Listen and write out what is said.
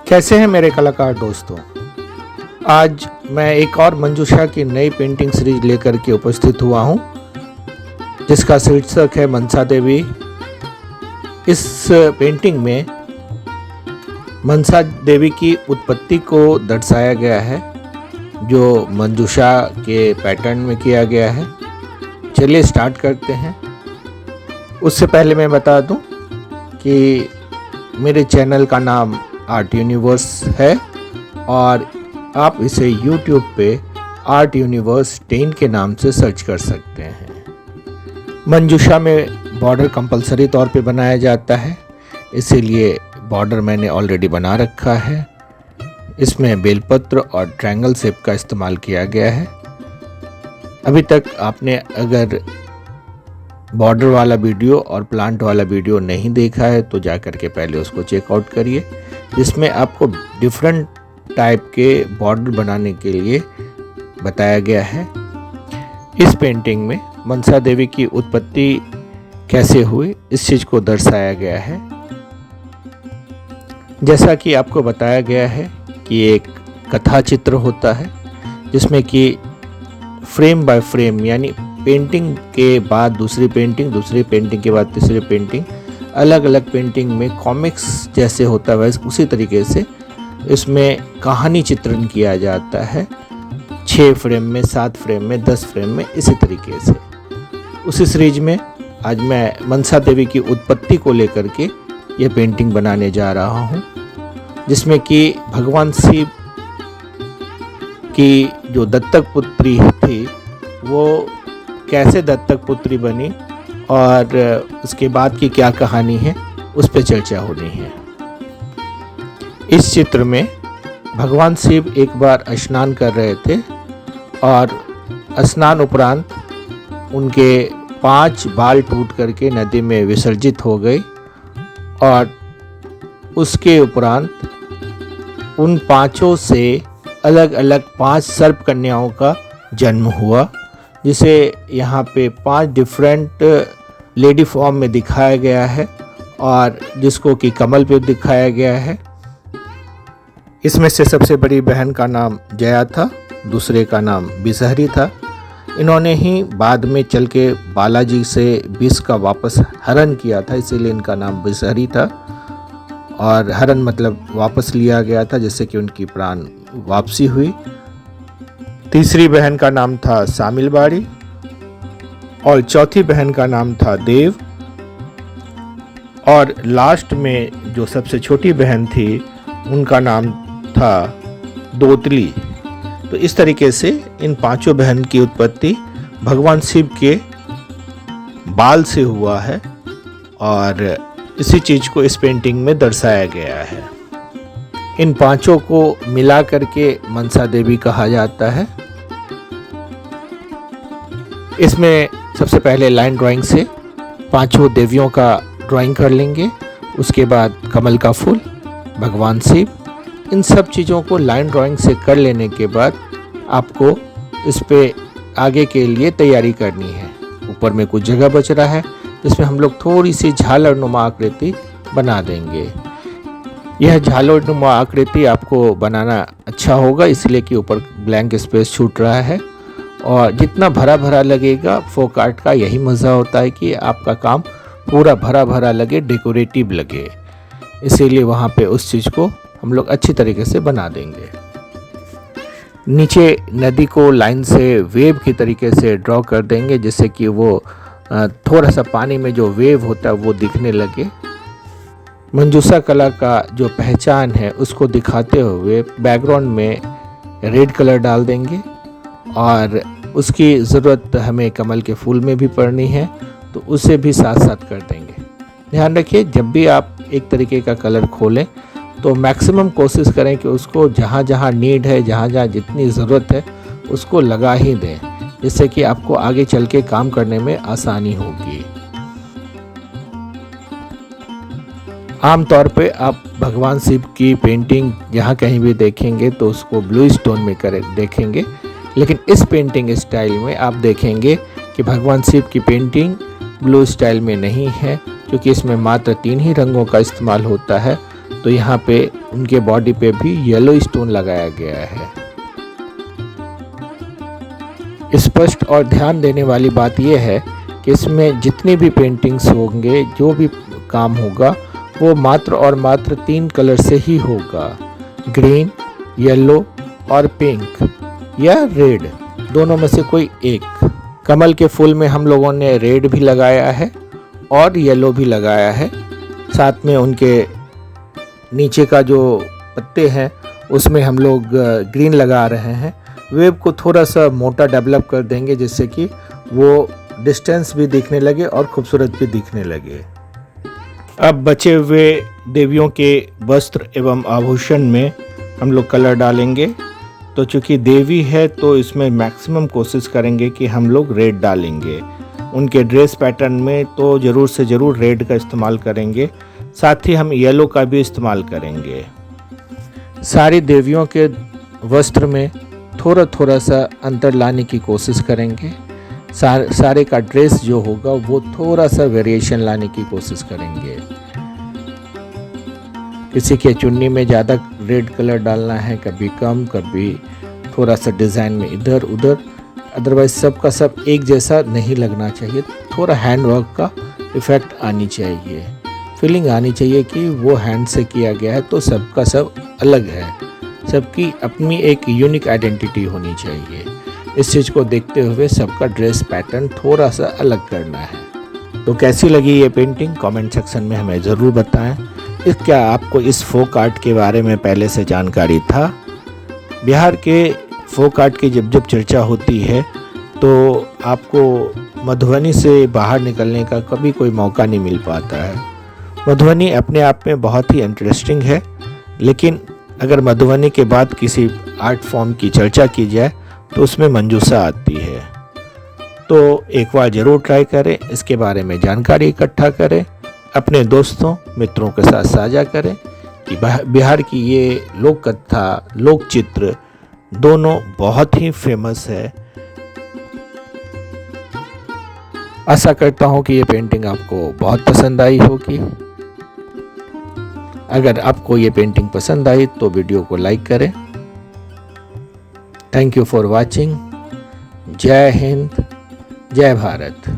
कैसे हैं मेरे कलाकार दोस्तों। आज मैं एक और मंजूषा की नई पेंटिंग सीरीज लेकर के उपस्थित हुआ हूं, जिसका शीर्षक है मनसा देवी। इस पेंटिंग में मनसा देवी की उत्पत्ति को दर्शाया गया है, जो मंजूषा के पैटर्न में किया गया है। चलिए स्टार्ट करते हैं। उससे पहले मैं बता दूं कि मेरे चैनल का नाम आर्ट यूनिवर्स है और आप इसे YouTube पे आर्ट यूनिवर्स 10 के नाम से सर्च कर सकते हैं। मंजूषा में बॉर्डर कंपलसरी तौर पे बनाया जाता है, इसीलिए बॉर्डर मैंने ऑलरेडी बना रखा है। इसमें बेलपत्र और ट्रायंगल शेप का इस्तेमाल किया गया है। अभी तक आपने अगर बॉर्डर वाला वीडियो और प्लांट वाला वीडियो नहीं देखा है तो जाकर के पहले उसको चेकआउट करिए, जिसमें आपको डिफरेंट टाइप के बॉर्डर बनाने के लिए बताया गया है। इस पेंटिंग में मनसा देवी की उत्पत्ति कैसे हुई इस चीज़ को दर्शाया गया है। जैसा कि आपको बताया गया है कि एक कथा चित्र होता है, जिसमें कि फ्रेम बाय फ्रेम यानी पेंटिंग के बाद दूसरी पेंटिंग के बाद तीसरी पेंटिंग, अलग अलग पेंटिंग में कॉमिक्स जैसे होता है वैसे उसी तरीके से इसमें कहानी चित्रण किया जाता है। 6 फ्रेम में, 7 फ्रेम में, 10 फ्रेम में, इसी तरीके से। उसी सीरीज में आज मैं मनसा देवी की उत्पत्ति को लेकर के ये पेंटिंग बनाने जा रहा हूँ, जिसमें कि भगवान शिव की जो दत्तक पुत्री थी वो कैसे दत्तक पुत्री बनी और उसके बाद की क्या कहानी है उस पर चर्चा होनी है। इस चित्र में भगवान शिव एक बार स्नान कर रहे थे और स्नान उपरांत उनके 5 बाल टूट करके नदी में विसर्जित हो गए और उसके उपरांत उन 5 से अलग अलग 5 सर्प कन्याओं का जन्म हुआ, जिसे यहाँ पे 5 डिफरेंट लेडी फॉर्म में दिखाया गया है और जिसको कि कमल पे दिखाया गया है। इसमें से सबसे बड़ी बहन का नाम जया था, दूसरे का नाम बिसहरी था। इन्होंने ही बाद में चल के बालाजी से विष का वापस हरण किया था, इसीलिए इनका नाम बिसहरी था। और हरण मतलब वापस लिया गया था, जिससे कि उनकी प्राण वापसी हुई। तीसरी बहन का नाम था सामिलबाड़ी और चौथी बहन का नाम था देव। और लास्ट में जो सबसे छोटी बहन थी उनका नाम था दोतली। तो इस तरीके से इन 5 बहन की उत्पत्ति भगवान शिव के बाल से हुआ है और इसी चीज को इस पेंटिंग में दर्शाया गया है। इन 5 को मिला करके मनसा देवी कहा जाता है। इसमें सबसे पहले लाइन ड्राइंग से 5 देवियों का ड्राइंग कर लेंगे, उसके बाद कमल का फूल, भगवान शिव, इन सब चीज़ों को लाइन ड्राइंग से कर लेने के बाद आपको इस पे आगे के लिए तैयारी करनी है। ऊपर में कुछ जगह बच रहा है, जिसमें हम लोग थोड़ी सी झालर नुमा आकृति बना देंगे। यह झालर नुमा आकृति आपको बनाना अच्छा होगा, इसलिए कि ऊपर ब्लैंक स्पेस छूट रहा है और जितना भरा भरा लगेगा, फोक आर्ट का यही मज़ा होता है कि आपका काम पूरा भरा भरा लगे, डेकोरेटिव लगे। इसीलिए वहाँ पे उस चीज़ को हम लोग अच्छी तरीके से बना देंगे। नीचे नदी को लाइन से वेव की तरीके से ड्रॉ कर देंगे, जिससे कि वो थोड़ा सा पानी में जो वेव होता है वो दिखने लगे। मंजूषा कला का जो पहचान है उसको दिखाते हुए बैकग्राउंड में रेड कलर डाल देंगे और उसकी ज़रूरत हमें कमल के फूल में भी पड़नी है, तो उसे भी साथ साथ कर देंगे। ध्यान रखिए, जब भी आप एक तरीके का कलर खोलें तो मैक्सिमम कोशिश करें कि उसको जहाँ जहाँ नीड है, जहाँ जहाँ जितनी ज़रूरत है उसको लगा ही दें, जिससे कि आपको आगे चल के काम करने में आसानी होगी। आमतौर पे आप भगवान शिव की पेंटिंग जहाँ कहीं भी देखेंगे तो उसको ब्लू स्टोन में देखेंगे, लेकिन इस पेंटिंग स्टाइल में आप देखेंगे कि भगवान शिव की पेंटिंग ब्लू स्टाइल में नहीं है, क्योंकि इसमें मात्र 3 ही रंगों का इस्तेमाल होता है, तो यहाँ पे उनके बॉडी पे भी येलो स्टोन लगाया गया है। स्पष्ट और ध्यान देने वाली बात यह है कि इसमें जितनी भी पेंटिंग्स होंगे, जो भी काम होगा, वो मात्र और मात्र 3 कलर से ही होगा, ग्रीन, येलो और पिंक या रेड, दोनों में से कोई एक। कमल के फूल में हम लोगों ने रेड भी लगाया है और येलो भी लगाया है। साथ में उनके नीचे का जो पत्ते हैं उसमें हम लोग ग्रीन लगा रहे हैं। वेव को थोड़ा सा मोटा डेवलप कर देंगे जिससे कि वो डिस्टेंस भी दिखने लगे और खूबसूरत भी दिखने लगे। अब बचे हुए देवियों के वस्त्र एवं आभूषण में हम लोग कलर डालेंगे। तो चूँकि देवी है तो इसमें मैक्सिमम कोशिश करेंगे कि हम लोग रेड डालेंगे। उनके ड्रेस पैटर्न में तो ज़रूर से ज़रूर रेड का इस्तेमाल करेंगे, साथ ही हम येलो का भी इस्तेमाल करेंगे। सारी देवियों के वस्त्र में थोड़ा थोड़ा सा अंतर लाने की कोशिश करेंगे। सारे का ड्रेस जो होगा वो थोड़ा सा वेरिएशन लाने की कोशिश करेंगे। किसी के चुन्नी में ज़्यादा रेड कलर डालना है, कभी कम, कभी थोड़ा सा डिज़ाइन में इधर उधर। अदरवाइज सब का सब एक जैसा नहीं लगना चाहिए, थोड़ा हैंड वर्क का इफ़ेक्ट आनी चाहिए, फीलिंग आनी चाहिए कि वो हैंड से किया गया है, तो सबका सब अलग है, सबकी अपनी एक यूनिक आइडेंटिटी होनी चाहिए। इस चीज़ को देखते हुए सबका ड्रेस पैटर्न थोड़ा सा अलग करना है। तो कैसी लगी ये पेंटिंग कमेंट सेक्शन में हमें ज़रूर बताएं। क्या आपको इस फोक आर्ट के बारे में पहले से जानकारी था? बिहार के फोक आर्ट की जब चर्चा होती है तो आपको मधुबनी से बाहर निकलने का कभी कोई मौका नहीं मिल पाता है। मधुबनी अपने आप में बहुत ही इंटरेस्टिंग है, लेकिन अगर मधुबनी के बाद किसी आर्ट फॉर्म की चर्चा की जाए तो उसमें मंजूषा आती है। तो एक बार ज़रूर ट्राई करें, इसके बारे में जानकारी इकट्ठा करें, अपने दोस्तों मित्रों के साथ साझा करें कि बिहार की ये लोक कथा, लोक चित्र दोनों बहुत ही फेमस है। आशा करता हूँ कि ये पेंटिंग आपको बहुत पसंद आई होगी। अगर आपको ये पेंटिंग पसंद आई तो वीडियो को लाइक करें। Thank you for watching. जय हिंद, जय भारत।